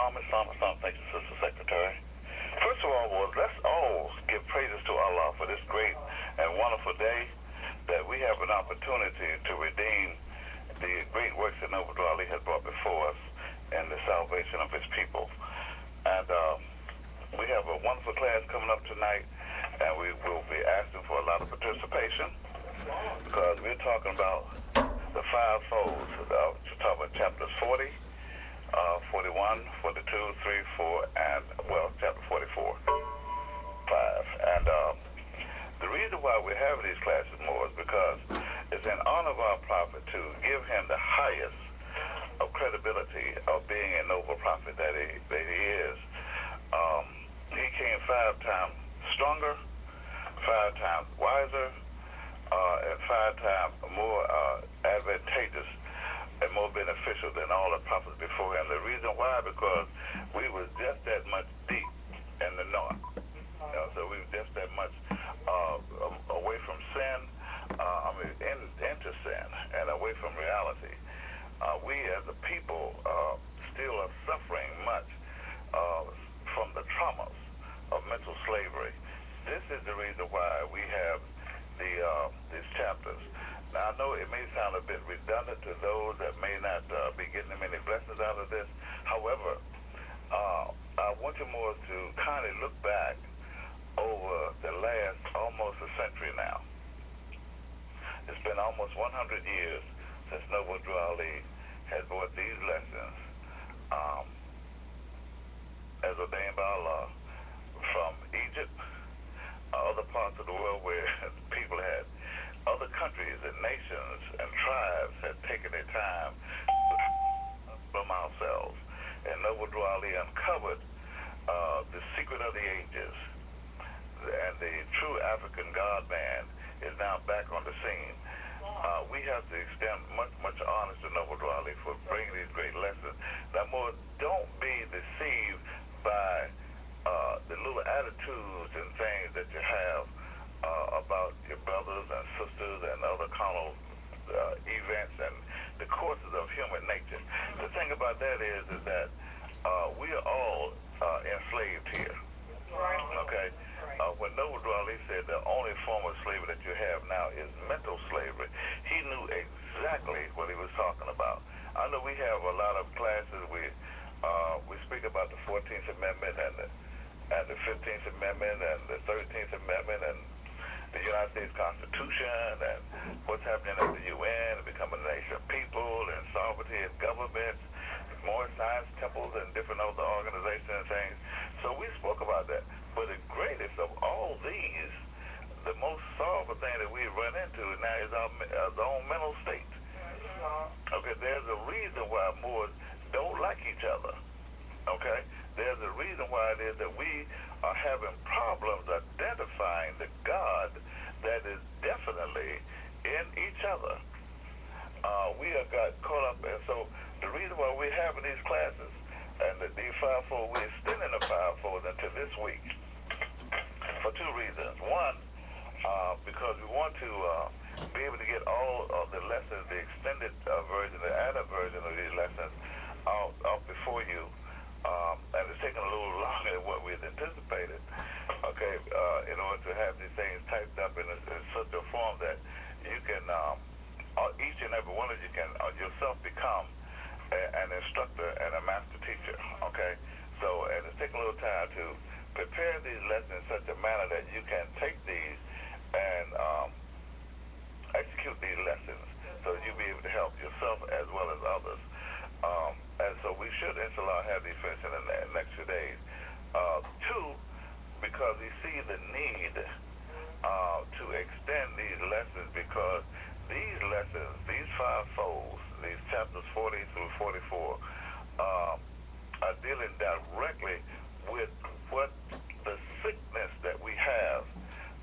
Thank you, Sister Secretary. First of all, well, let's all give praises to Allah for this great and wonderful day that we have an opportunity to redeem the great works that Noble Ali has brought before us and the salvation of his people. And we have a wonderful class coming up tonight, and we will be asking for a lot of participation because we're talking about the five folds. We're talking about chapters 40, 41, 42, 3, 4, and, well, chapter 44, 5. And the reason why we're having these classes more is because it's in honor of our prophet to give him the highest of credibility of being a noble prophet that he is. He came 5 times stronger, 5 times wiser, and 5 times more advantageous and more beneficial than all the prophets before him. The reason why, because we was just that much deep in the north. So we were just that much away from sin, into sin, and away from reality. We as a people still are suffering much from the traumas of mental slavery. This is the reason why we have these chapters. Now, I know it may sound a bit redundant to those that may not be getting many blessings out of this. However, I want you more to kind of look back over the last almost a century now. It's been almost 100 years since Noble Ali has brought these lessons as ordained by Allah from Egypt, other parts of the world where people had, other countries and nations and tribes had taken their time from ourselves. And Noble Ali uncovered the secret of the ages. And the true African God-man is now back on the scene. We have to extend much honor to Noble Ali for bringing these great lessons. Now, more, don't be deceived by the little attitudes and things that you have about your brothers and sisters and other carnal events and the courses of human nature. The thing about that is that we are all enslaved here. Okay? When Noble Ali said the only form of slavery that you have now is mental slavery, he knew exactly what he was talking about. I know we have a lot of classes. We speak about the 14th Amendment and the 15th Amendment and the 13th Amendment and the United States Constitution and what's happening at the UN and becoming a nation of people and sovereignty and governments, more science temples and different other organizations and things. So we spoke about that. But the greatest of all these, the most sorrowful thing that we run into now is our own mental state. Okay, there's a reason why Moors don't like each other. Okay? There's a reason why it is that we are having problems identifying the God that is definitely in each other. We have got caught up, and so the reason why we're having these classes and these fivefold, we're extending the fivefold into this week for 2 reasons. One, because we want to be able to get all of the lessons, the extended version, the added version of these lessons out before you. And it's taken a little longer than what we had anticipated, okay, in order to have these things typed up in such a form that you can, each and every one of you can yourself become an instructor and a master teacher, okay? So, and it's taken a little time to prepare these lessons in such a manner that you can take these and execute these lessons so that you'll be able to help yourself as well as others. And so we should, inshallah, have these finished in the next few days. 2, because we see the need to extend these lessons, because these lessons, these 5 folds, these chapters 40 through 44, are dealing directly with what the sickness that we have,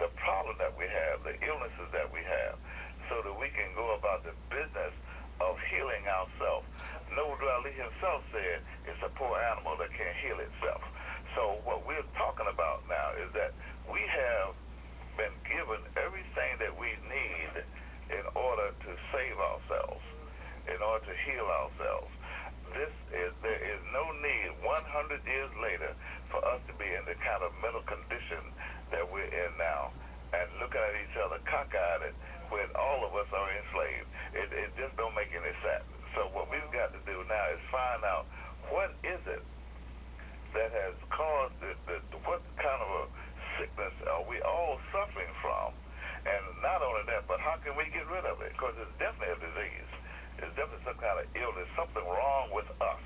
the problem that we have, the illnesses that we have, so that we can go about the business of healing ourselves. Noble Ali himself said it's a poor animal that can't heal itself. So what we're talking about now is that we have been given everything that we need in order to save ourselves, in order to heal ourselves. This 100 years later, for us to be in the kind of mental condition that we're in now, and looking at each other cockeyed when all of us are enslaved. It just don't make any sense. So what we've got to do now is find out what is it that has caused what kind of a sickness are we all suffering from? And not only that, but how can we get rid of it? Because it's definitely a disease. It's definitely some kind of illness, something wrong with us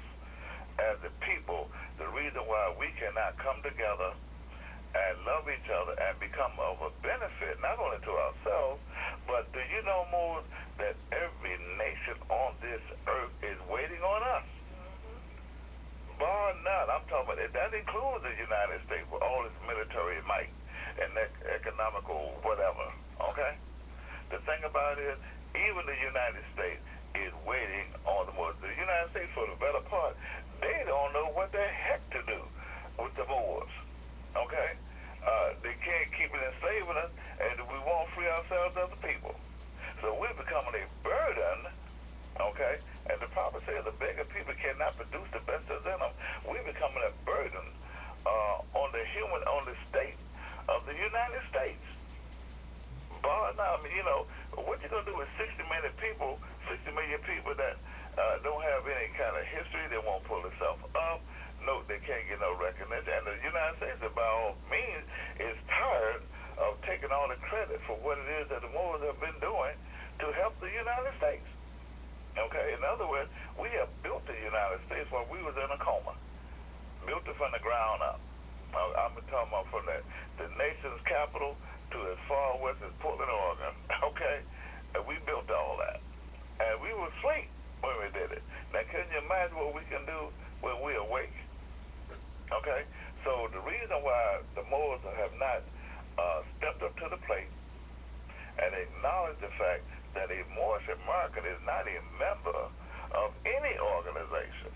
as a people. The reason why we cannot come together and love each other and become of a benefit, not only to ourselves, but do you know more that every nation on this earth is waiting on us? Bar none. I'm talking about it. That includes the United States with all its military might and economical whatever, okay? The thing about it is, even the United States is waiting on the Moors. The United States, for the better part, they don't know what the heck to do with the Moors. Okay? They can't keep it enslaving us, and we won't free ourselves as a people. So we're becoming a burden, okay? And the prophet says the beggar people cannot produce the best of them. We're becoming a burden on the state of the United States. But now, I mean, you know, what you're going to do with 60 million people that don't have any kind of history, they won't pull themselves up. No, they can't get no recognition. And the United States, by all means, is tired of taking all the credit for what it is that the Moors have been doing to help the United States. Okay? In other words, we have built the United States while we was in a coma. Built it from the ground up. I'm talking about from the nation's capital to as far west as Portland, Oregon. Okay? And we built all that. And we were asleep when we did it. Now, can you imagine what we can do when we awake? Okay? So the reason why the Moors have not stepped up to the plate and acknowledged the fact that a Moorish American is not a member of any organization.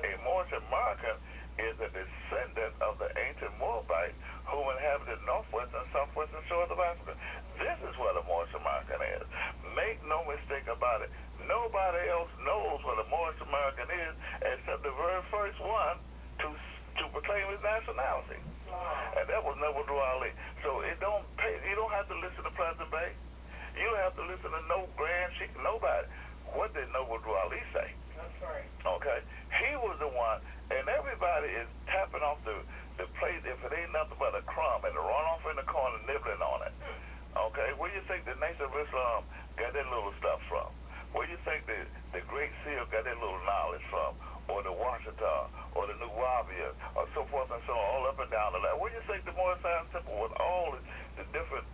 A Moorish American is a descendant of the ancient Moabites who inhabited northwest and southwestern shores of Africa. This is what a Moorish American is. Make no mistake about it. Nobody else knows what a Moorish American is except the very first one to proclaim his nationality. And that was Noble Drew Ali. So it don't pay. You don't have to listen to President Bay. You don't have to listen to no Grand Sheik, nobody. What did Noble Drew Ali say? That's right. Okay? He was the one, and everybody is tapping off the plate if it ain't nothing but a crumb and run off in the corner nibbling on it. Okay? Where you think the Nation of Islam got that little stuff from? Where you think the Great Seal got that little knowledge from? Or the Washita, or the New Wabia, or so forth and so on, all up and down the line. Where you think the Moorish Science Temple with all the different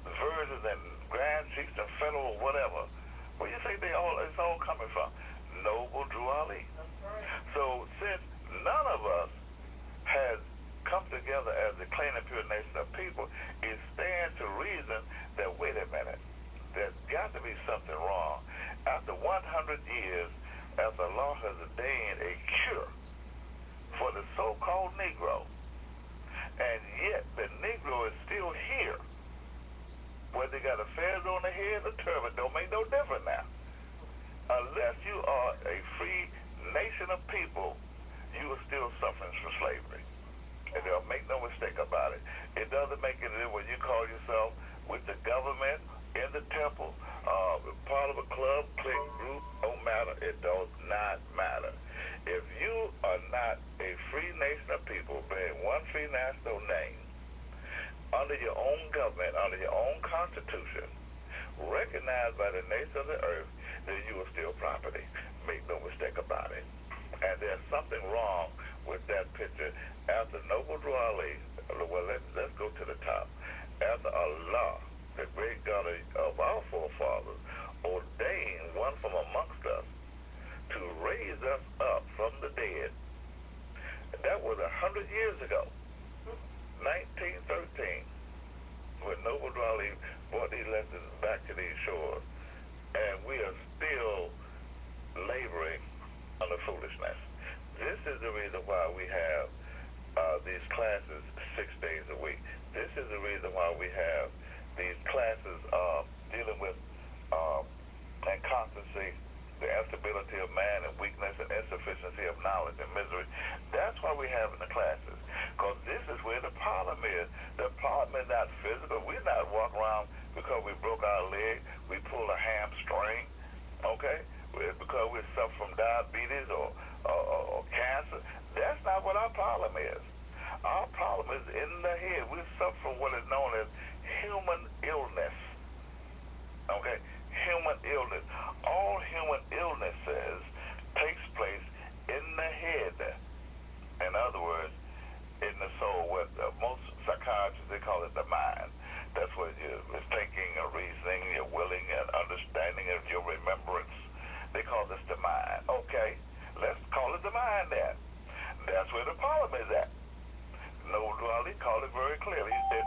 versions and Grand Chiefs and Federal whatever, where you think it's all coming from? Noble Drew Ali. That's right. So since none of us has come together as a clean and pure nation of people, it stands to reason that, wait a minute, there's got to be something wrong. After 100 years, as Allah has ordained a cure for the so-called Negro, and yet the Negro is still here. Whether they got a fez on the head or turban, don't make no difference now. Unless you are a free nation of people, you are still suffering from slavery. And they'll make no mistake about it. It doesn't make it when you call yourself with the government, in the temple, part of a club, clique, group, don't matter. It does not matter. If you are not a free nation of people bearing one free national name, under your own government, under your own constitution, recognized by the nations of the earth, then you are still property. Make no mistake about it. And there's something wrong with that picture. After Noble Drew Ali, well, let's go to the top. After Allah, the great God of our forefathers, ordained one from amongst us to raise us up from the dead. That was 100 years ago, 1913, when Noble Drew Ali brought these lessons back to these shores, and we are still laboring under foolishness. This is the reason why we have these classes 6 days a week. This is the reason why we have these classes dealing with inconstancy, the instability of man, and weakness and insufficiency of knowledge and misery. That's we having the classes? Because this is where the problem is. The problem is not physical. We're not walking around because we broke our leg, we pulled a hamstring, okay? Because we suffer from diabetes or cancer. That's not what our problem is. Our problem is in the head. We suffer from what is known as human illness, okay? Human illness. All human illnesses takes place in the head. In other words, in the soul. What most psychiatrists, they call it the mind. That's what you're thinking, your reasoning, your willing and understanding of your remembrance. They call this the mind. Okay, let's call it the mind then. That's where the problem is at. Noble Dwelly called it very clearly. He said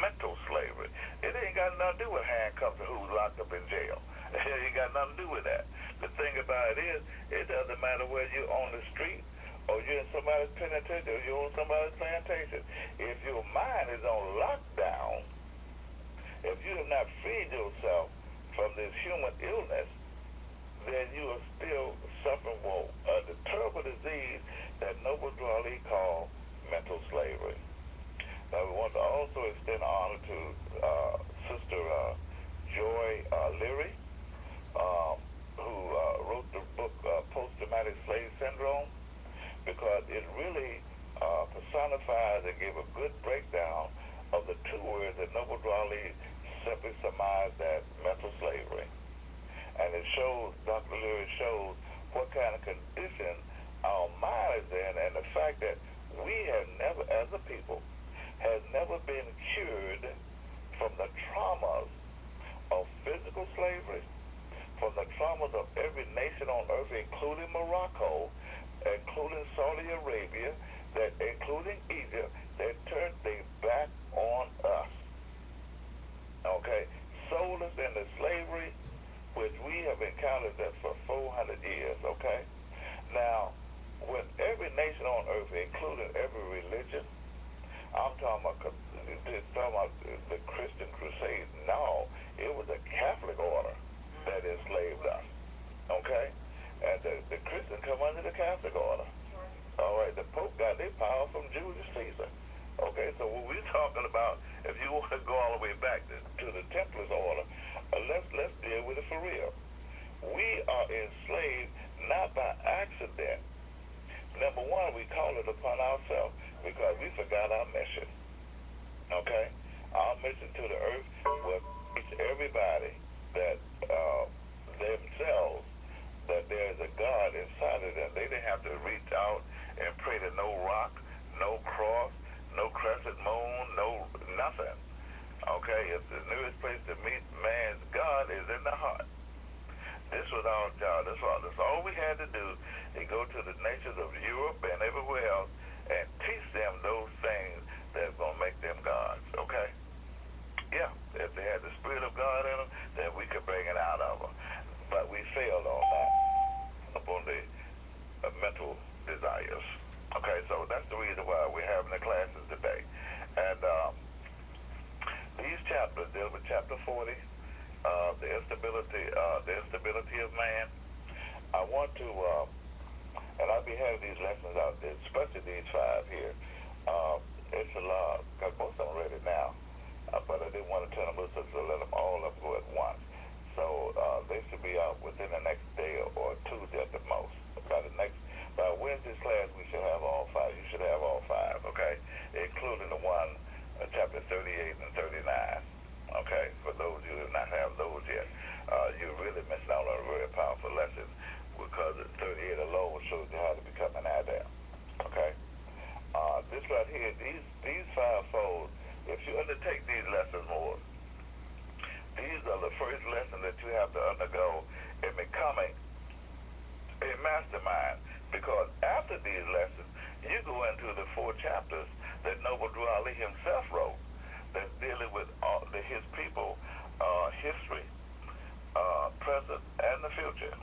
mental slavery. It ain't got nothing to do with handcuffs and who's locked up in jail. It ain't got nothing to do with that. The thing about it is, it doesn't matter whether you're on the street or you're in somebody's penitentiary or you're on somebody's plantation. If your mind is on lockdown, if you have not freed yourself from this human illness, then you are still suffering from the terrible disease that Noble Dwelly called mental slavery. Now, we want to also extend honor to Sister Joy Leary, who wrote the book Post-Traumatic Slave Syndrome, because it really personifies and gave a good breakdown of the two words that Noble Dwelly simply surmised as mental slavery. And it shows, Dr. Leary shows what kind of condition our mind is in, and the fact that we have never, as a people, has never been cured from the traumas of physical slavery, from the traumas of every nation on earth, including Morocco, including Saudi Arabia, that including Egypt, that turned their back on us. Okay? Sold us into slavery, which we have encountered that for 400 years, okay? Now, with every nation on earth, including every religion, I'm talking about the Christian Crusade. No, it was the Catholic order that enslaved us, okay? And the Christians come under the Catholic order. All right, the Pope got their power from Julius Caesar. Okay, so what we're talking about, if you want to go all the way back to the Templars order, let's deal with it for real. We are enslaved not by accident. Number one, we call it upon ourselves because we forgot our mission. Okay? Our mission to the earth was to teach everybody that themselves, that there is a God inside of them. They didn't have to reach out and pray to no rock, no cross, no crescent moon, no nothing. Okay? If the nearest place to meet man's God is in the heart. This was our job. That's all we had to do is go to the nations of Europe and everywhere else and teach them those things that's going to make them gods, okay? Yeah, if they had the Spirit of God in them, then we could bring it out of them. But we failed on that, upon the mental desires. Okay, so that's the reason why we're having the classes today. And these chapters deal with chapter 40, the instability of man. I want to, and I'll be having these lessons out there, especially these 5 here. It's a lot, because most of them are ready now, but I didn't want to turn them loose to let them all up go at once. So they should be out within the next day or 2 at the most. By Wednesday's class, we should have all 5. You should have all 5, okay, including the one, chapter 38 and 39. Okay, for those of you who do not have those yet, you're really missing out on a very powerful lesson because 38 alone shows you how to become an adult. Okay, this right here, these 5-fold. If you undertake these lessons more, these are the first lessons that you have to undergo in becoming a mastermind. Because after these lessons, you go into the 4 chapters that Noble Dwelly himself wrote, that's dealing with his people, history, present, and the future.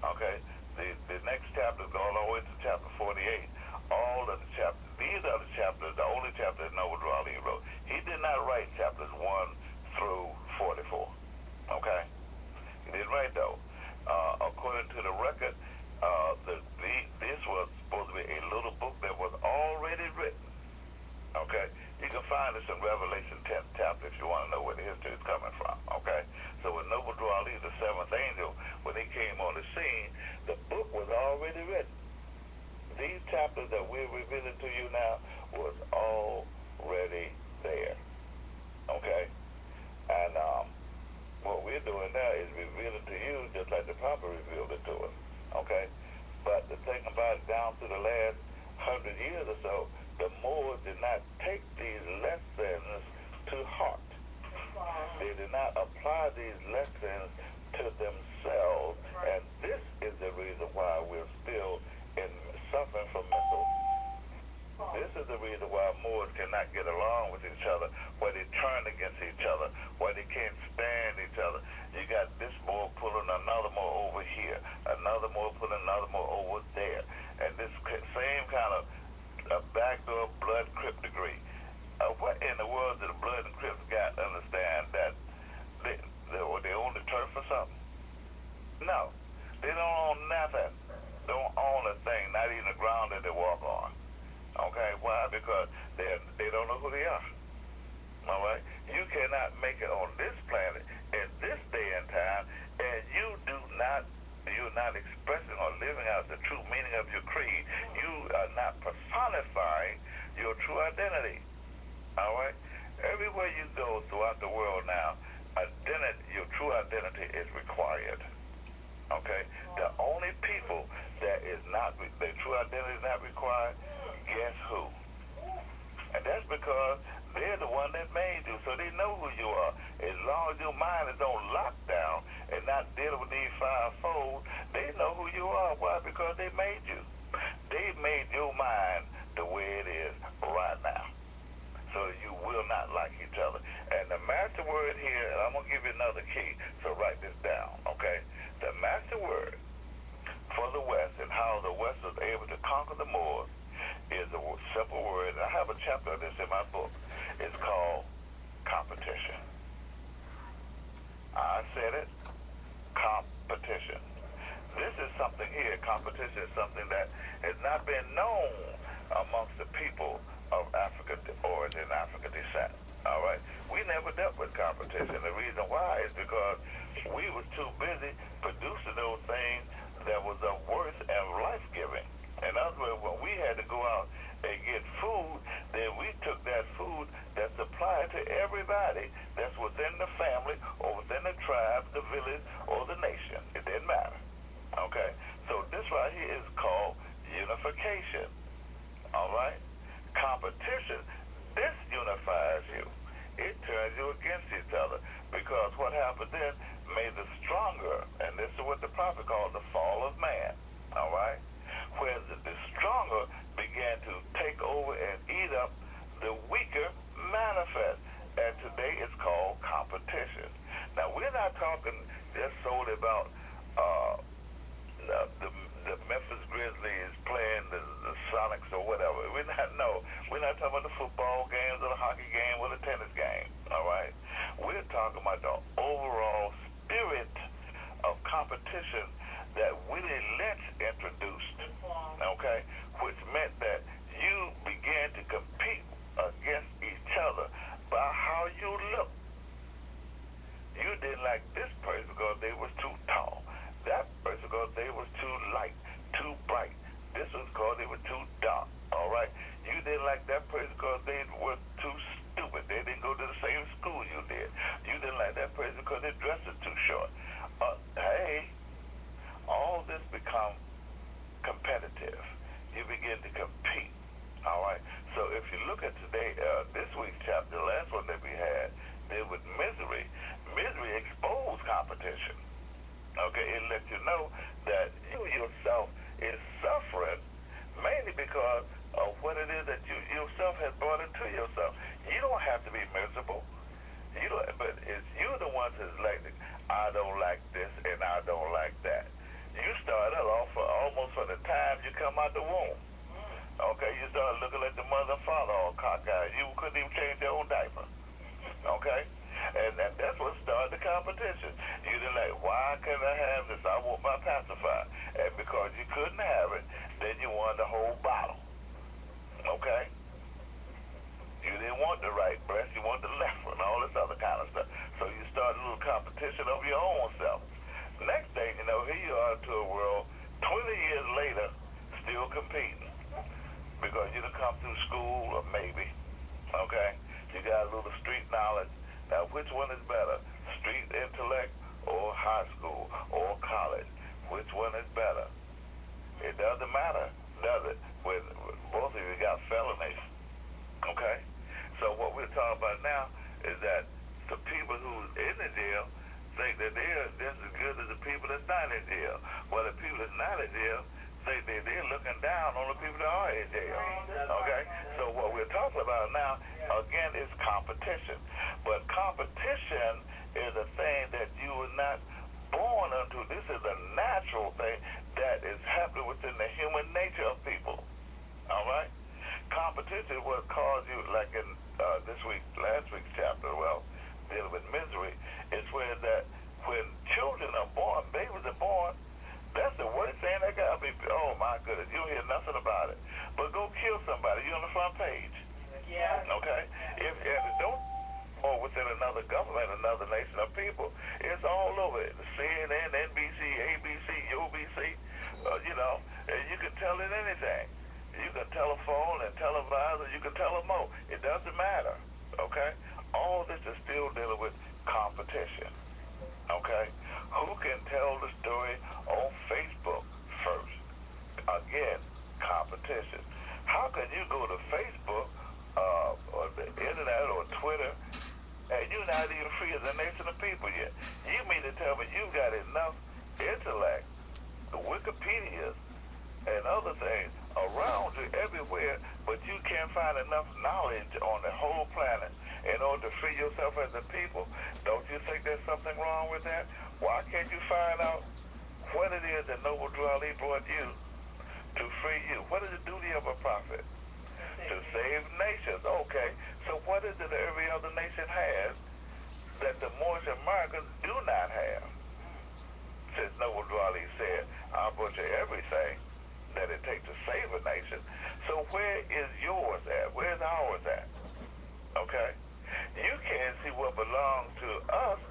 Okay? The next chapter is going all the way to chapter 48. All of the chapters, these are the chapters, the only chapters Noble Dwelly wrote. He did not write chapters 1 through 44. Okay? He didn't write those. According to the record, this was supposed to be a chapter that we're revealing to you now was already there. Okay? And what we're doing now is revealing to you just like the Prophet revealed it to us. Okay? But the thing about it, down through the last 100 years or so, the Moors did not take these lessons to heart. They did not apply these lessons to themselves, and this is the reason why we're still suffering from mental. This is the reason why Moors cannot get along with each other, why they turn against each other, why they can't stand each other. You got this Moor pulling another Moor over here, another Moor pulling another Moor over there, and this same kind of backdoor blood crip degree. What in the world did the blood and crips got to understand that they own the turf or something? No, they don't own nothing. They don't own a thing, not even the ground that they walk on. Okay, why? Because they don't know who they are. All right, you cannot make it on this planet in this day and time, and you're not expressing or living out the true meaning of your creed. You are not personifying your true identity. All right, everywhere you go throughout the world now, your true identity is required. Okay, the only people that their true identity is not required, guess who? And that's because they're the one that made you, so they know who you are. As long as your mind is on lockdown and not dealing with these fivefold, they know who you are. Why? Because they made you. They made your mind the way it is right now. So you will not like each other. And the master word here, and I'm going to give you another key, so write this down, okay? The master word for the West and how the West was able to conquer the Moors is a simple word. I have a chapter of this in my book. It's called competition. I said it, competition. This is something here, competition is something that has not been known amongst the people of African origin, African descent. All right, we never dealt with competition. The reason why is because we was too busy producing those things that was of worth and life-giving. In other words, when we had to go out and get food, then we took that food that's supplied to everybody that's within the family or within the tribe, the village, or the nation. It didn't matter. Okay, so this right here is called unification. All right. Competition, this unifies you. It turns you against each other because what happened then made the stronger, and this is what the prophet called the fall of man, all right, where the stronger began to take over and eat up the weaker manifest, and today it's called competition. Now, we're not talking just solely about the Memphis Grizzlies playing the Sonics or whatever. We're not talking about the football games or the hockey game or the tennis game, all right? We're talking about the overall spirit of competition that Willie Lynch introduced, okay, which meant that you began to compete against each other by how you look. You didn't like this person because they was too tall. That person because they was too light, too bright. This was because they were too dark, all right? You didn't like that person because they were too stupid. They didn't go to the same school you did. You didn't like that person because their dress is too short. Hey, all this become competitive. You begin to compete, all right? So if you look at today, this week's chapter, the last one that we had, deal with misery. Misery exposed competition. Okay, it lets you know that you yourself is suffering mainly because of what it is that you yourself has brought into yourself. You don't have to be miserable. But it's you the ones that's like, I don't like this and I don't like that. You started off almost from the time you come out the womb. Okay, you start looking at the mother and father all cockeyed. You couldn't even change your own diaper. Okay? And that's what started the competition. You didn't like, why can't I have this? I want my pacifier. And because you couldn't have it, then you wanted the whole bottle. Okay? You didn't want the right breast, you wanted the left one, all this other kind of stuff. So you started a little competition of your own self. Next thing you know, here you are to a world 20 years later, still competing. because you done come through school, or maybe, okay? You got a little street knowledge. Now, which one is better, street intellect or high school or college? Which one is better? It doesn't matter, does it? When both of you got felonies, okay? So what we're talking about now is that the people who's in the jail think that they're just as good as the people that's not in jail. Well, the people that's not in jail think that they're looking down on the people that are in jail, okay? So what we're talking about now, again, is competition. But competition is a thing that you were not born into. This is a natural thing that is happening within the human nature of people, all right? Competition will cause you, like in last week's chapter, well, dealing with misery, is where that when children are born, babies are born, that's the worst thing that got me. Oh my goodness, you don't hear nothing about it. But go kill somebody, you're on the front page. Yeah. Okay? If don't or within another government, another nation of people, it's all over it. CNN, NBC, ABC, UBC, and you can tell it anything. You can telephone and televise, or you can tell them more. It doesn't matter. Okay? All this is still dealing with competition. Okay? Who can tell the story on Facebook first? Again, competition. How can you go to Facebook or the internet or Twitter and you're not even free as a nation of people yet? You mean to tell me you've got enough intellect, the Wikipedias, and other things around you everywhere, but you can't find enough knowledge on the whole planet in order to free yourself as a people? Don't you think there's something wrong with that? Why can't you find out what it is that Noble Drew Ali brought you to free you? What is the duty of a prophet? To save nations. Okay, so what is it that every other nation has that the Moorish Americans do not have? Since Noble Drew Ali said, I'll brought you everything that it takes to save a nation. So where is yours at? Where's ours at? Okay? You can't see what belongs to us,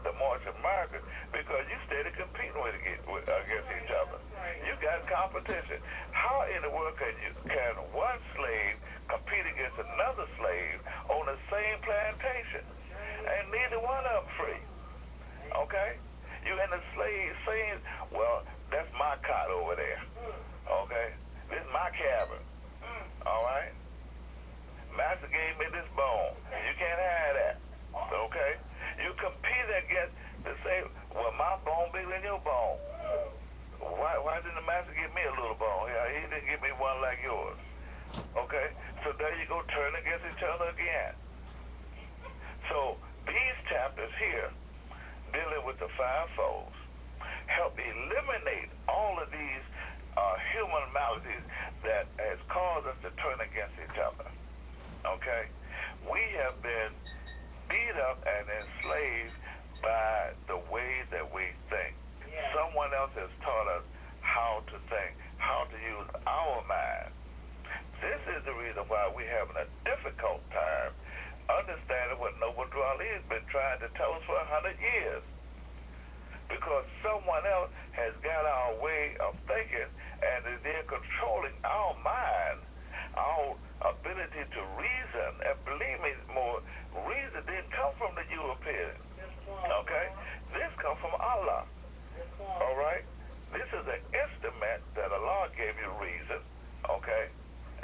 the Moorish Americans, because you steady competing against each other. You got competition. How in the world can one slave compete against another slave on the same plantation? And neither one of them free. Okay? You in the slave saying, well, that's my cot over there. Okay? This is my cabin. All right? Master gave me this bone. You can't have that. Okay? You compete against the same, well, my bone bigger than your bone. Why didn't the master give me a little bone? Yeah, he didn't give me one like yours. Okay? So there you go, turn against each other again. So these chapters here, dealing with the fivefolds, help eliminate all of these human maladies that has caused us to turn against each other. Okay? We have been beat up and enslaved by the way that we think. Yeah. Someone else has taught us how to think, how to use our mind. This is the reason why we're having a difficult time understanding what Noble Drew Ali has been trying to tell us for 100 years. Because someone else has got our way of thinking, and they're controlling our mind, our ability to reason. And believe me, more reason didn't come from the Europeans. Okay? This comes from Allah. All right? This is an instrument that Allah gave you reason, okay?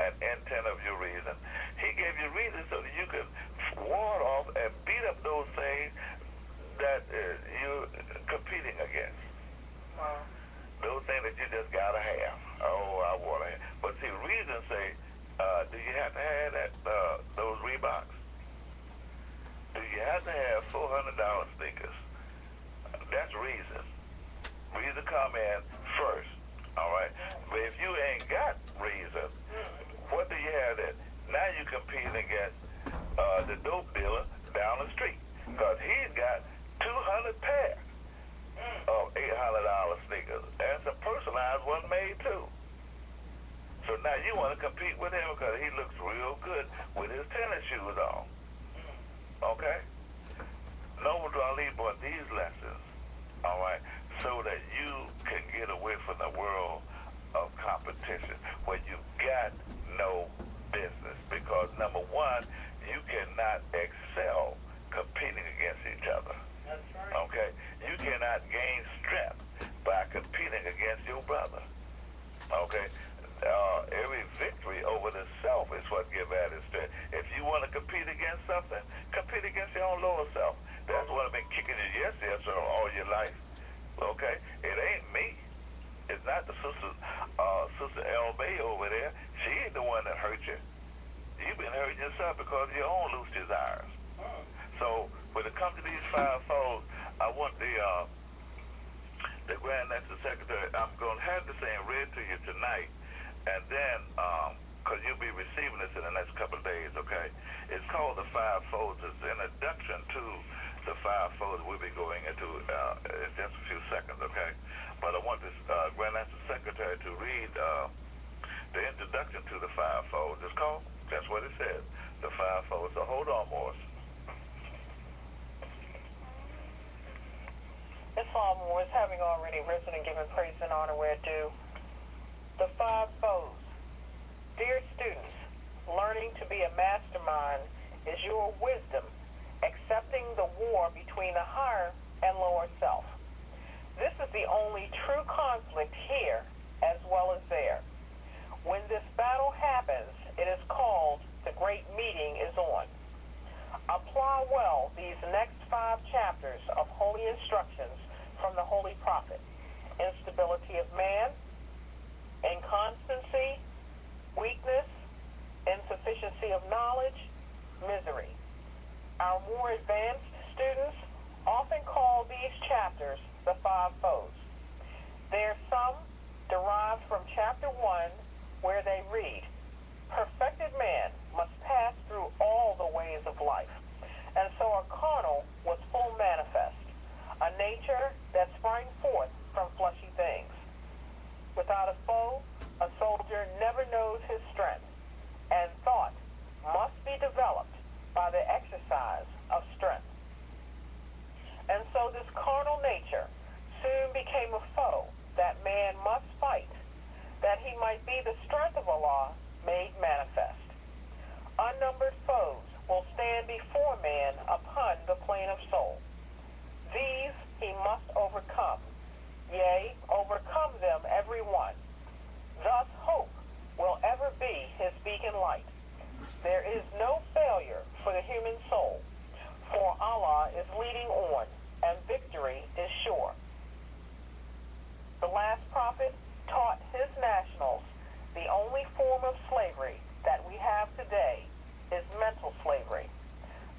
An intent of your reason. He gave you reason so that you can ward off and beat up those things that you're competing against. Those things that you just gotta have. Oh, I want to have. But see, reason say, do you have to have that those Reeboks? Do you have to have $400 sneakers? That's reason. Reason come in first, all right? But if you ain't got reason, what do you have that? Now you competing against the dope dealer down the street, because he's got 200 pairs of $800 sneakers, and some personalized one made too. So now you want to compete with him because he looks real good with his tennis shoes on. Okay? Noble Drew Ali brought these lessons, all right, so that you can get away from the world of competition. competition where you got no business, because number one, you cannot excel competing against each other. That's right. Okay? You cannot gain strength by competing against your brother. Okay? Every victory over the self is what gives added strength. If you want to compete against something, compete against your own lower self. That's what I've been kicking your yes all your life. Okay? It ain't me. It's not the Sister L. Bay over there. She ain't the one that hurt you. You've been hurting yourself because of your own loose desires. So when it comes to these fivefold, I want the Grand National Secretary, I'm going to have this thing read to you tonight, and then, because you'll be receiving this in the next couple of days, okay? It's called the Fivefolds. It's an introduction to the fivefolds we'll be going into in just a few seconds, okay? But I want this Grand National Secretary to read the introduction to the fivefolds. It's called, that's what it says, the fivefolds. So hold on, Morris. Islam was having already risen and given praise and honor where due. The five foes. Dear students, learning to be a mastermind is your wisdom, accepting the war between the higher and lower self. This is the only true conflict here as well as there. When this battle happens, it is called the Great Meeting is on. Apply well these next 5 chapters of holy instructions from the Holy Prophet. Instability of man, inconstancy, weakness, insufficiency of knowledge, misery. Our more advanced students often call these chapters the five foes. There are some derived from chapter 1 where they read, perfected man must pass through all the ways of life, and so a carnal was full manifest, a nature that sprang forth from fleshy things. Without a foe, a soldier never knows his strength, and thought must be developed by the exercise of strength. And so this carnal nature soon became a foe that man must fight, that he might be the strength of Allah made manifest. Unnumbered foes will stand before man upon the plane of soul. These he must overcome, yea, overcome them every one. Thus hope will ever be his beacon light. There is no failure for the human soul, for Allah is leading on, and victory is sure. The last prophet taught his nationals the only form of slavery that we have today is mental slavery.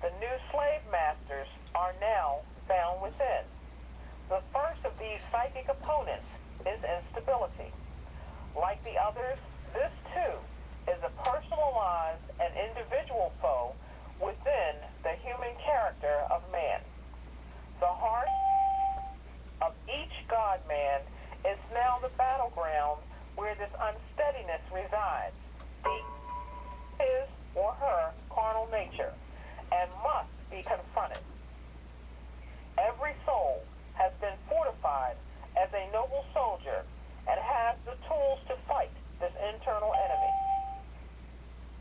The new slave masters are now found within. The first of these psychic opponents is instability. Like the others, this too is a personalized and individual foe within the human character of man. The heart of each God-man is now the battleground where this unsteadiness resides, his or her carnal nature, and must be confronted. Every soul has been fortified as a noble soldier and has the tools to fight this internal enemy.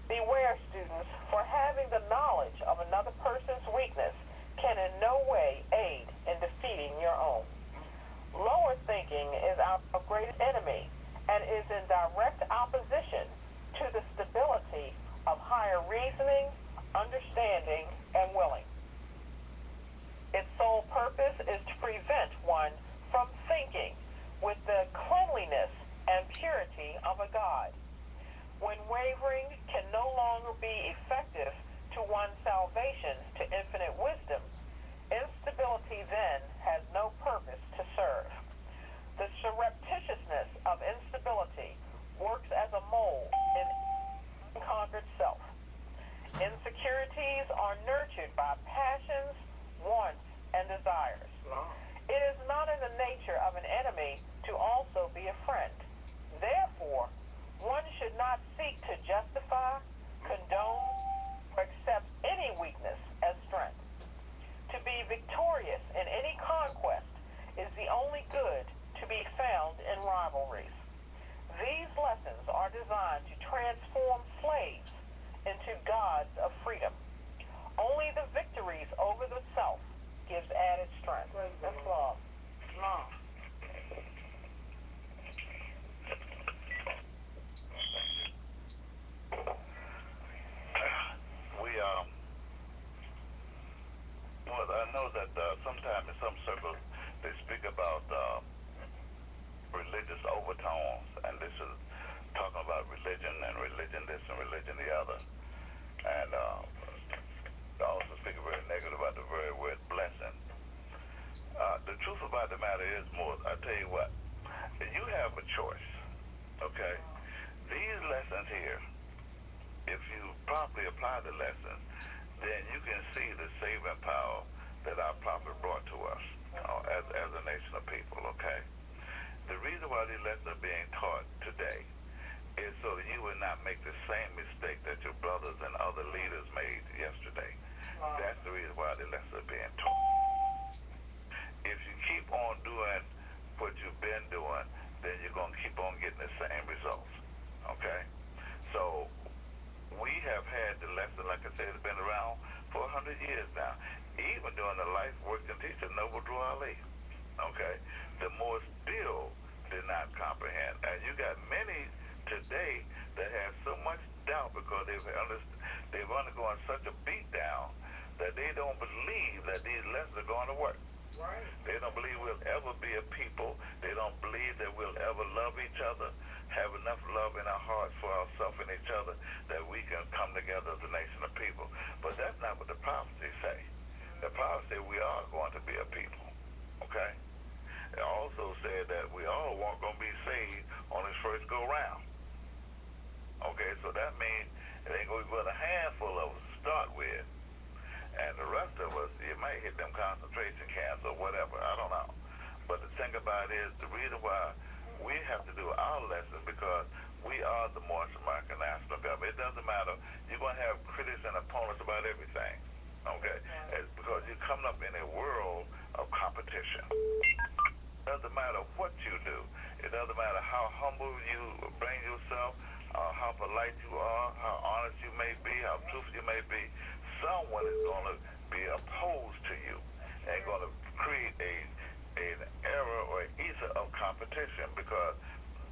Beware, students, for having the knowledge of another person's weakness can in no way aid in defeating your own. Lower thinking is our greatest enemy and is in direct opposition to the stability of higher reasoning, understanding, and willing. Its sole purpose is to prevent one from thinking with the cleanliness and purity of a God. When wavering can no longer be effective to one's salvation to infinite wisdom, instability then has no purpose to serve. The surreptitiousness of instability works as a mole in unconquered self. Insecurities are nurtured by passions, wants, and desires. It is not in the nature of an enemy to also be a friend. Therefore, one should not seek to justify, condone, or accept any weakness as strength. To be victorious in any conquest is the only good to be found in rivalries. These designed to transform slaves into gods of freedom. Only the victories over the self gives added strength. That's love. Love. Well, I know that sometimes in some circles they speak about religious overtones, and this is talking about religion and religion this and religion the other. And they also speak very negative about the very word blessing. The truth about the matter is, more, I tell you what, you have a choice, okay? These lessons here, if you properly apply the lessons, then you can see the saving power that our prophet brought to us as a nation of people, okay? The reason why these lessons are being taught today is so that you will not make the same mistake that your brothers and other leaders made yesterday. That's the reason why the lessons are being taught. If you keep on doing what you've been doing, then you're going to keep on getting the same results, okay? So we have had the lesson, like I said, it's been around for 100 years now. Even during the life, work, and teaching Noble Drew Ali, okay? The Moors still did not comprehend. And you got many today that have so much doubt because they've undergone such a beatdown that they don't believe that these lessons are going to work. Right. They don't believe we'll ever be a people. They don't believe that we'll ever love each other, have enough love in our hearts for ourselves and each other that we can come together as a nation of people. But that's not what the prophecies say. The prophecy we are going to be a people, okay? It also said that we all weren't going to be saved on this first go-round. Okay, so that means it ain't going to be but a handful of us to start with. And the rest of us, you might hit them concentration camps or whatever, I don't know. But the thing about it is, the reason why we have to do our lessons because we are the Moorish American national government. It doesn't matter. You're going to have critics and opponents about everything, okay? It's because you're coming up in a world of competition. It doesn't matter what you do. It doesn't matter how humble you bring yourself, how polite you are, how honest you may be, how truthful you may be. Someone is going to be opposed to you and going to create an era or an ether of competition because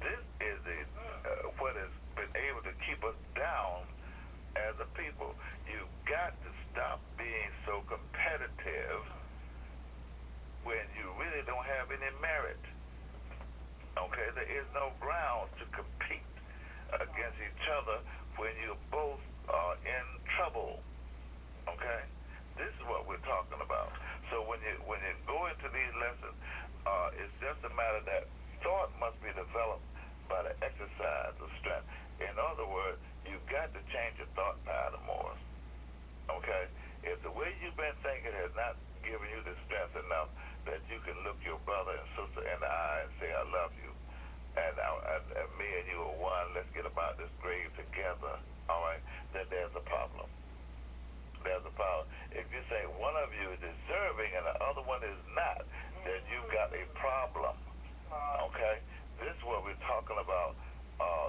this is what has been able to keep us down as a people. You've got to stop being so competitive when you really don't have any merit. Okay, there is no grounds to compete against each other when you both are in trouble. Okay, this is what we're talking about. So when you go into these lessons, it's just a matter that thought must be developed by the exercise of strength. In other words, you've got to change your thought pattern more. Okay, if the way you've been thinking has not given you the strength enough that you can look your brother and sister in the eye and say, "I love you," and me and you are one. Let's get about this grave together. All right, then there's a problem. There's a problem. If you say one of you is deserving and the other one is not, then you've got a problem. Okay? This is what we're talking about,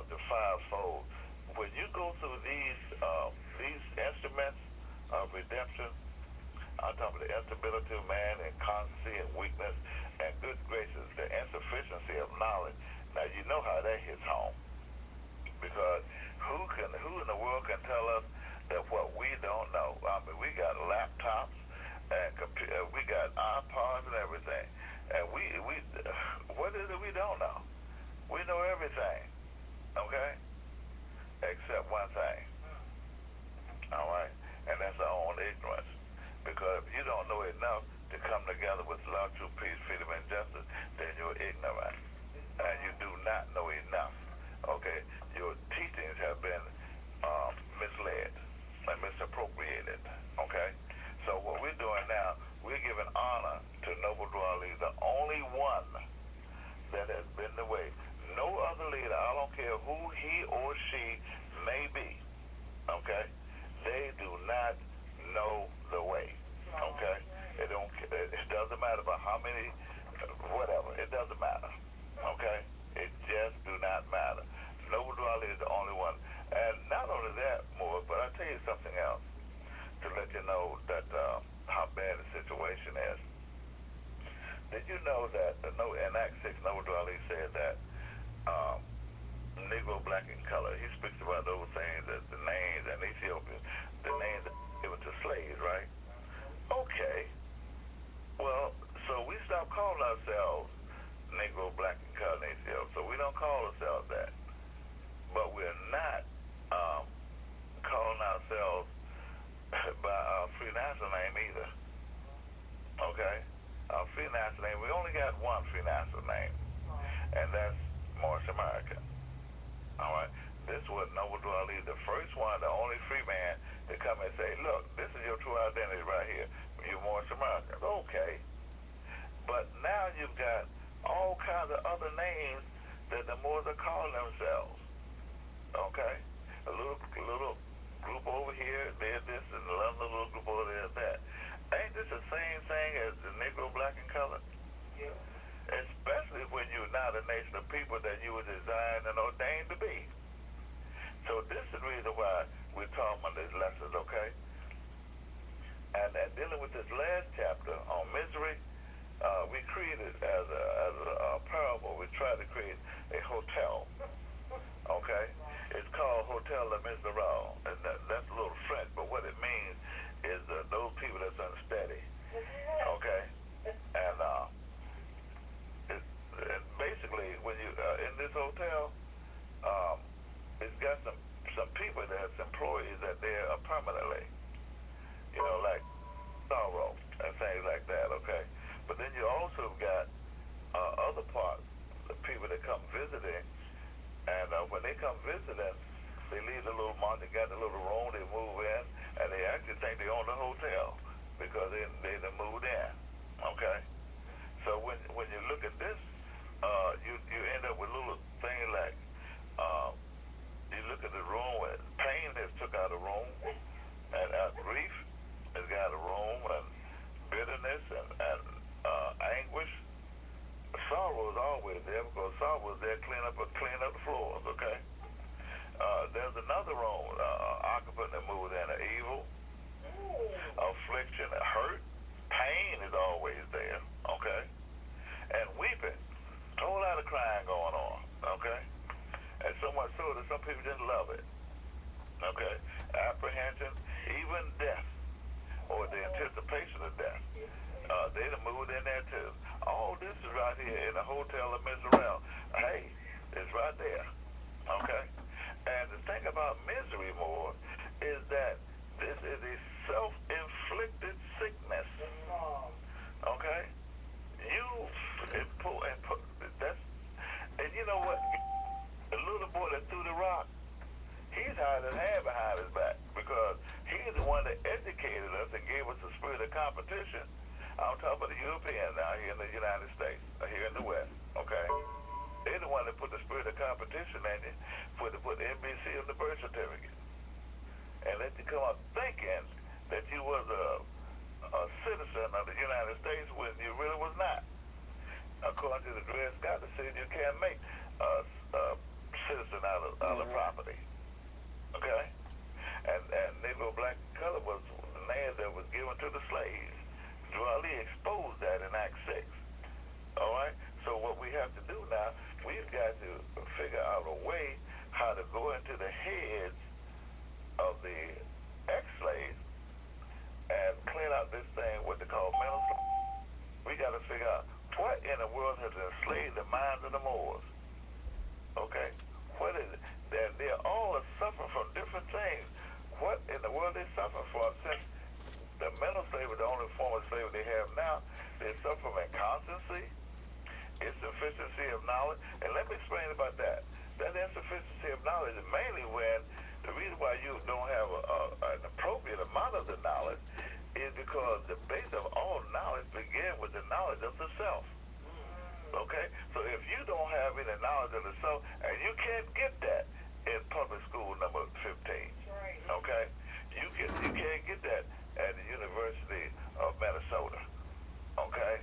the fivefold. When you go through these instruments of redemption, I'm talking about the instability of man and constancy and weakness and good gracious, the insufficiency of knowledge. Now you know how that hits home. Because who in the world can tell us that what we don't know? I mean, we got laptops and we got iPods and everything, and we what is it we don't know? We know everything, okay, except one thing. All right, and that's our own ignorance. Because if you don't know enough to come together with love, true peace, freedom, and justice, then you're ignorant, and you do not know enough. Okay, your teachings have been misled and misappropriated, okay? So what we're doing now, we're giving honor to Noble Drew Ali, the only one that has been the way. No other leader, I don't care who he or she may be, okay? They do not know the way, okay? It doesn't matter about how many, whatever, it doesn't matter, okay? It just do not matter. Noble Drew Ali is the only black in color. He speaks about those things, that the names in Ethiopia, the names that were given to slaves, right? Okay. Well, so we stopped calling ourselves Negro, black, and color in Ethiopia. So we don't call ourselves that. But we're not calling ourselves by our free national name either. Okay? Our free national name, we only got one free national name, and that's Moorish American. All right? This was Noble Drew Ali, the first one, the only free man to come and say, look, this is your true identity right here. You're Moorish American. Okay. But now you've got all kinds of other names that the Moors are calling themselves. Okay? A little group over here did this, and another little group over there did that. Ain't this the same thing as the Negro, black, and color? Yeah. Especially when you're not a nation of people that you were designed and ordained to be. So this is the reason why we're talking about these lessons, okay? And dealing with this last chapter on misery, we created as a parable. We tried to create a hotel, okay? It's called Hotel La Miserable, and that's a little French, but what it means is those people that's unsteady, okay? And basically, when you in this hotel, it's got some people that's employees that they're permanently, you know, like sorrow and things like that, okay? But then you also got other parts, the people that come visiting, and when they come visiting, they leave the little mark, they got the little room, they move in, and they actually think they own the hotel because they done moved in, okay? So when you look at this, you end up with little things like, you look at the room, and pain has took out a room, and grief has got a room, and bitterness and anguish. Sorrow is always there because sorrow is there clean up the floors, okay? There's another room, occupant that moves in, evil, affliction, hurt, pain is always there, okay? And weeping, a whole lot of crying going on, okay? And so much so that some people didn't love it, okay? Apprehension, even death, or the anticipation of death. They done moved in there too. All this is right here in the Hotel of Miserable. Hey, it's right there, okay? And the thing about misery more is that this is a self-inflicted sickness, okay? And you know what? The little boy that threw the rock, he's hiding his hand behind his back because he's the one that educated us and gave us the spirit of competition. I'm talking about the Europeans now here in the United States, here in the West, okay? They're the one that put the spirit of competition in you to put NBC on the birth certificate and let you come out thinking that you was a citizen of the United States when you really was not. According to the Dred Scott decision, you can't make a citizen out of property, okay? And Negro, black, and color was the name that was given to the slaves. Drew Ali exposed that in Act 6, all right? So what we have to do now, we've got to figure out a way how to go into the heads of the ex-slaves and clean out this thing, what they call mental slavery. We got to figure out what in the world has enslaved the minds of the Moors, okay? What is it? They're all suffering from different things. What in the world they suffer from? Since the mental slavery, the only form of slavery they have now, they suffer from inconstancy, insufficiency of knowledge. And let me explain about that. That insufficiency of knowledge is mainly when the reason why you don't have an appropriate amount of the knowledge is because the base of all knowledge begins with the knowledge of the self. Okay? So if you don't have any knowledge of the self, and you can't get that in public school number 15, okay? You can't get that at the University of Minnesota, okay?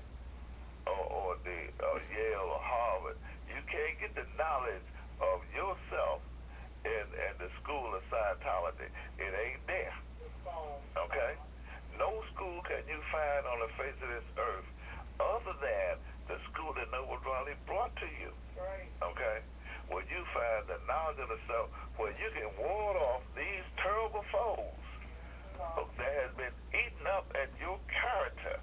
Or the Yale or Harvard. You can't get the knowledge of yourself in the school of Scientology. It ain't there, okay? No school can you find on the face of this earth other than the school that Noble Drew Ali brought to you, okay? Where you find the knowledge knowledge of the self where you can ward off these terrible foes that has been eating up at your character.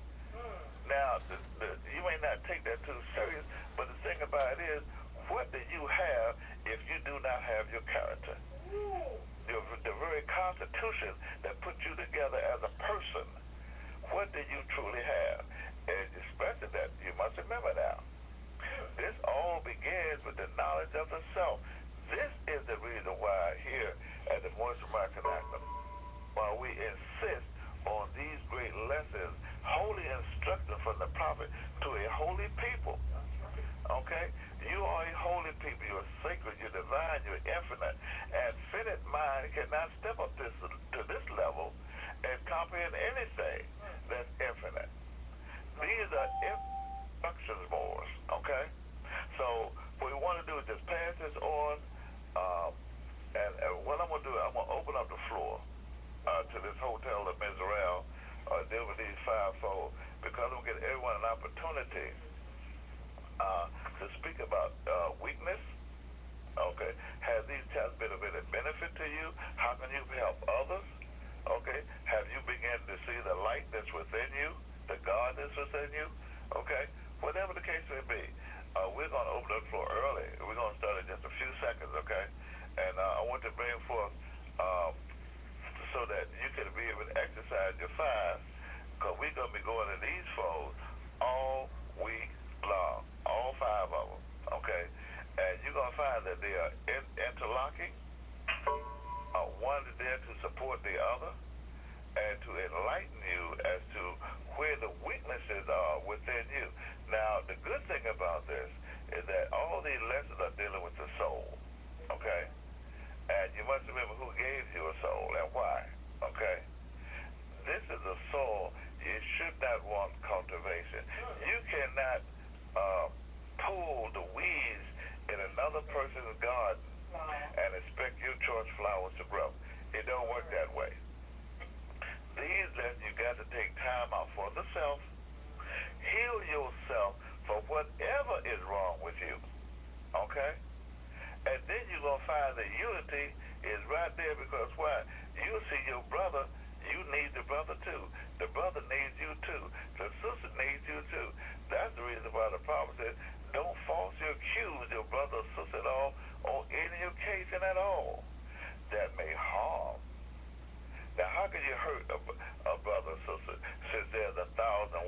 Now, you may not take that too serious, but the thing about it is, what do you have if you do not have your character? The very constitution that put you together as a person, what do you truly have? And especially that, you must remember now, this all begins with the knowledge of the self. This is the reason why here at the Moorish American Anthem, while we insist on these great lessons, holy instruction from the prophet to a holy people. Okay? You are a holy people. You're sacred. You're divine. You're infinite. And finite mind cannot step up to this level and comprehend anything that's infinite. These are instructions, Moors. Okay? So what we want to do is just pass this on. And what I'm going to do, I'm going to open up the floor to this hotel of Israel, deal with these fivefold, because I'm going to get everyone an opportunity to speak about weakness. Okay, has these tests been of any benefit to you? How can you help others? Okay, have you begun to see the light that's within you, the God that's within you? Okay, whatever the case may be, we're going to open up the floor early. We're going to start in just a few seconds, okay? And I want to bring forth so that you can be able to exercise your fast, because we're going to be going to these folds all week long, all five of them, okay? And you're going to find that they are interlocking. One is there to support the other and to enlighten you as to where the weaknesses are within you. Now, the good thing about this is that all these lessons are dealing with the soul, okay? And you must remember who gave you a soul and why, okay? This is a soul you should not want cultivation. You cannot pull the weeds in another person's garden and expect your choice flowers to grow. It don't work that way. These lessons, you got to take time out for the self, heal yourself for whatever is wrong with you, okay? And then you're going to find that unity is right there, because why? You see your brother, you need the brother too. The brother needs you too. The sister needs you too. That's the reason why the prophet said, don't falsely accuse your brother or sister at all on any occasion at all that may harm. Now, how can you hurt a brother or sister since there's 1,000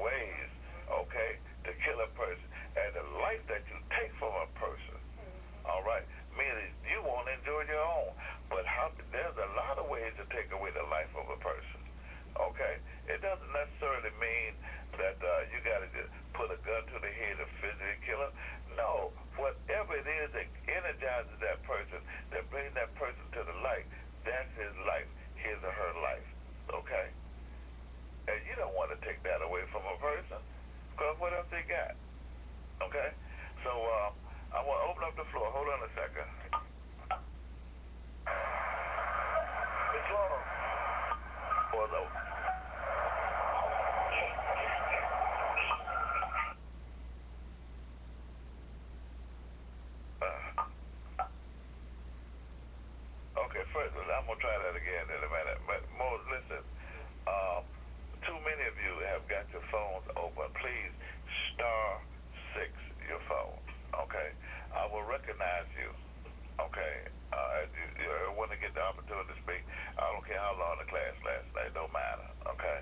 ways, okay, to kill a person? And the life that you take from a person, all right, meaning you won't enjoy your own. But there's a lot of ways to take away the life of a person, okay? It doesn't necessarily mean that you got to just put a gun to the head and physically kill him. No, whatever it is that energizes that person, that brings that person to the light, that's his life, his or her life, okay? And you don't want to take that away from a person, because what else they got, okay? So I want to open up the floor. Hold on a second. It's long. For the okay, first, I'm going to try that again in a minute. But Moses, listen, too many of you have got your phones open. Please, *6 your phone, okay? I will recognize you, okay? You want to get the opportunity to speak. I don't care how long the class lasts. It don't matter, okay?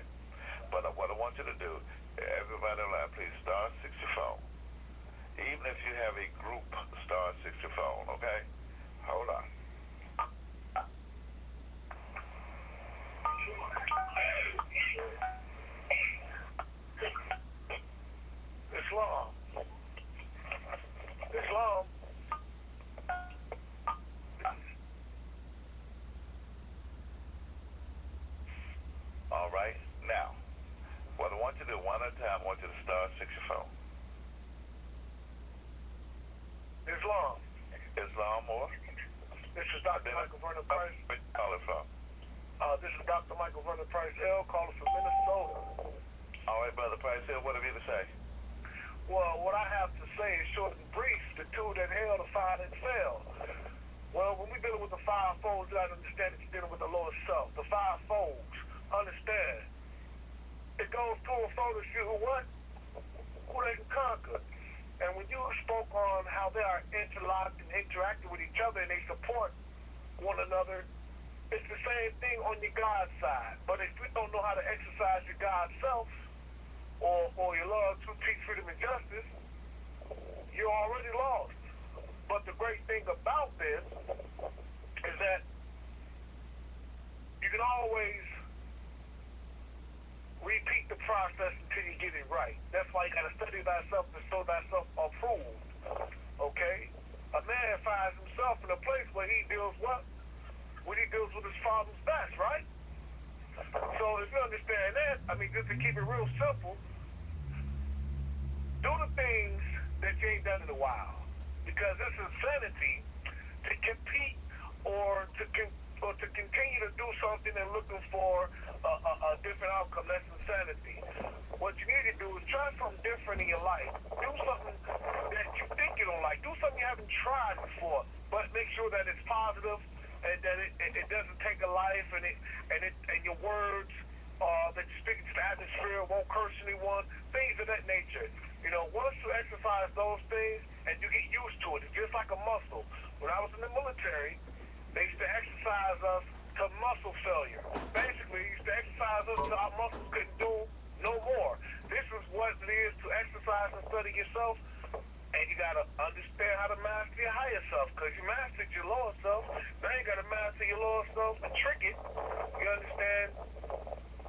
But what I want you to do, everybody online, please *6 your phone. Even if you have a group, *6 your phone, okay? Hold on. It's long. It's long. All right. Now, what I want you to do one at a time, I want you to *6 your phone. It's long. It's long, more. This is Dr. Michael Vernon Price. Where you call it from? This is Dr. Michael Vernon Price L. calling from Minnesota. All right, Brother Price L. What have you to say? Well, what I have to say is short and brief. The two that held the fire that fell. Well, when we're dealing with the five folds, you got to understand that you're dealing with the lower self. The five folds, understand. It goes to and fro to see who what? Who they can conquer. And when you spoke on how they are interlocked and interacting with each other and they support one another, it's the same thing on your God side. But if you don't know how to exercise your God self or your love to teach freedom and justice, you're already lost. But the great thing about this is that you can always repeat the process until you get it right. That's why you got to study thyself to show thyself approved. Okay? A man finds himself in a place where he deals what? When he deals with his father's best, right? So if you understand that, I mean, just to keep it real simple, do the things that you ain't done in a while. Because it's insanity to compete or to continue to do something and looking for a different outcome. That's insanity. What you need to do is try something different in your life. Do something that you think you don't like. Do something you haven't tried before, but make sure that it's positive and that it doesn't take a life and your words that you speak into the atmosphere won't curse anyone. Things of that nature. You know, once you exercise those things and you get used to it, it's just like a muscle. When I was in the military, they used to exercise us to muscle failure. Basically, they used to exercise us till our muscles couldn't do no more. This is what it is to exercise and study yourself, and you got to understand how to master your higher self, because you mastered your lower self. Now you got to master your lower self and trick it, you understand,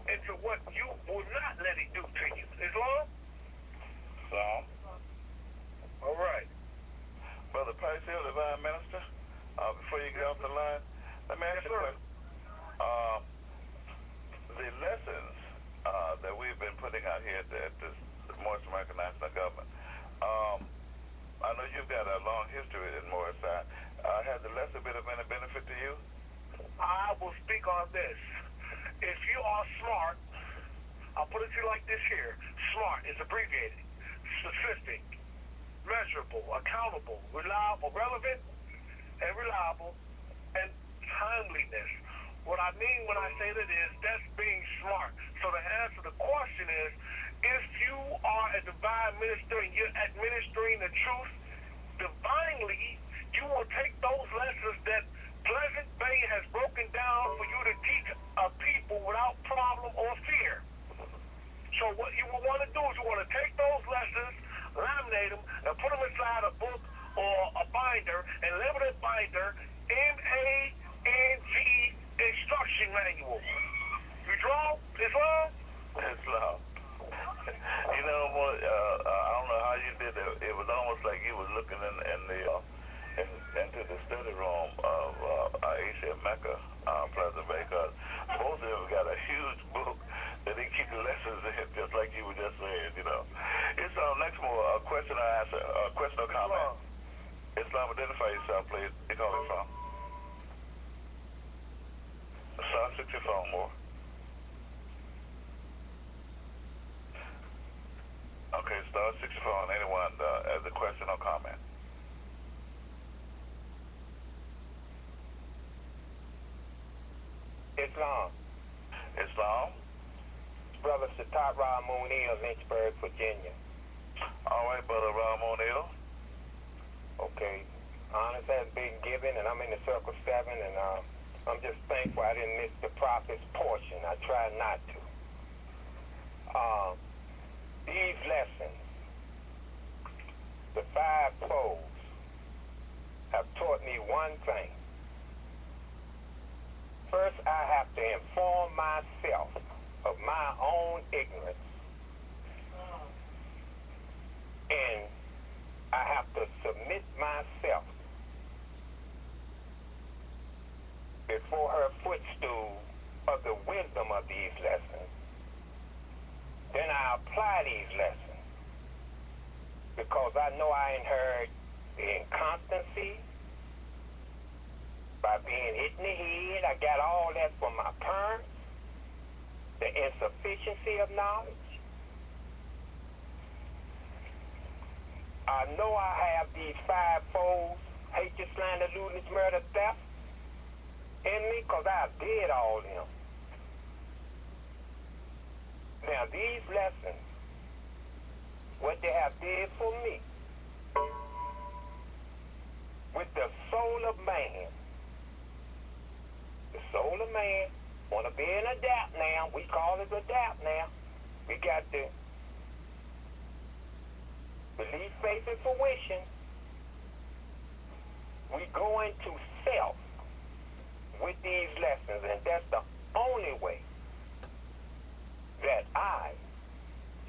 into what you will not let it do to you. Islam? Islam. All right. Brother Price Hill, Divine Minister, before you get off the line, let me ask you a question. The lessons that we've been putting out here at the Moorish American National Government, I know you've got a long history in Moorish side. Has the lesson been of any benefit to you? I will speak on this. If you are smart, I'll put it to you like this here. SMART is abbreviated. Specific, measurable, accountable, reliable, relevant, and reliable, and timeliness. What I mean when I say that is, that's being smart. So the answer to the question is, if you are a divine minister and you're administering the truth divinely, you will take those lessons that Pleasant Bay has broken down for you to teach a people without problem or fear. So what you will want to do is you want to take those lessons, laminate them, and put them inside a book or a binder, and label that binder MANG instruction manual. You draw? Islam? Islam. You know what? I don't know how you did it. It was almost like you was looking into the study room of Aisha Mecca, Pleasant Bay, because both of them got a huge book that they keep the lessons in, just like you were just saying, you know. It's next more question or answer, question or comment. Islam, identify yourself, please. You call me from? Star 64 more. Okay, star 64 on anyone as a question or comment. Islam. Islam. Brother Satat Ramonil, Lynchburg, Virginia. All right, Brother Ramonil. Okay. Honors has been given, and I'm in the Circle 7, and I'm just thankful I didn't miss the prophet's portion. I tried not to. These lessons, the five folds, have taught me one thing. First, I have to inform myself of my own ignorance. And I have to submit myself before her footstool of the wisdom of these lessons. Then I apply these lessons because I know I inherit the inconstancy by being hit in the head. I got all that from my parents, the insufficiency of knowledge. I know I have these five folds hatred, slander, lewdness, murder, theft in me, because I did all them. Now, these lessons, what they have did for me, with the soul of man, the soul of man, want to be an adapt now. We call it adapt now. We got the belief, faith, and fruition. We go into self with these lessons, and that's the only way that I,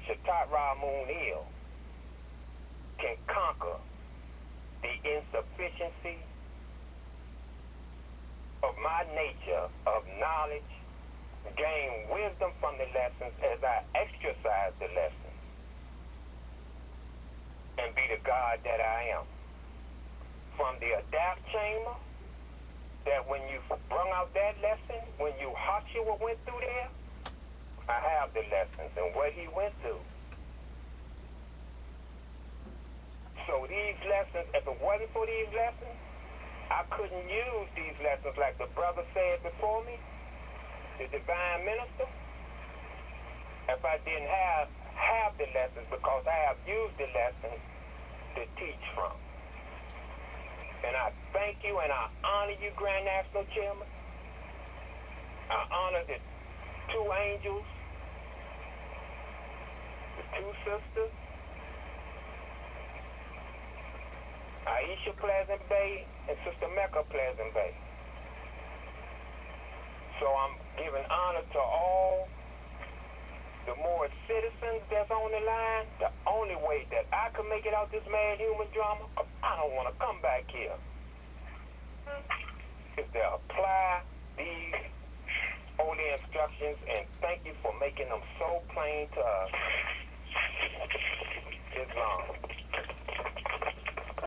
Shatat Ramun Il, can conquer the insufficiency of my nature of knowledge, gain wisdom from the lessons as I exercise the lessons, and be the God that I am. From the adapt chamber, that when you brung out that lesson, when you Hashua went through there, I have the lessons and what he went through. So these lessons, if it wasn't for these lessons, I couldn't use these lessons like the brother said before me, the divine minister, if I didn't have the lessons, because I have used the lessons to teach from. And I thank you and I honor you, Grand National Chairman. I honor the two angels, the two sisters, Aisha Pleasant Bay and Sister Mecca Pleasant Bay. So I'm giving honor to all the Moorish citizens that's on the line. The only way that I can make it out this man-human drama, I don't want to come back here, is to apply these holy instructions, and thank you for making them so plain to us. Islam.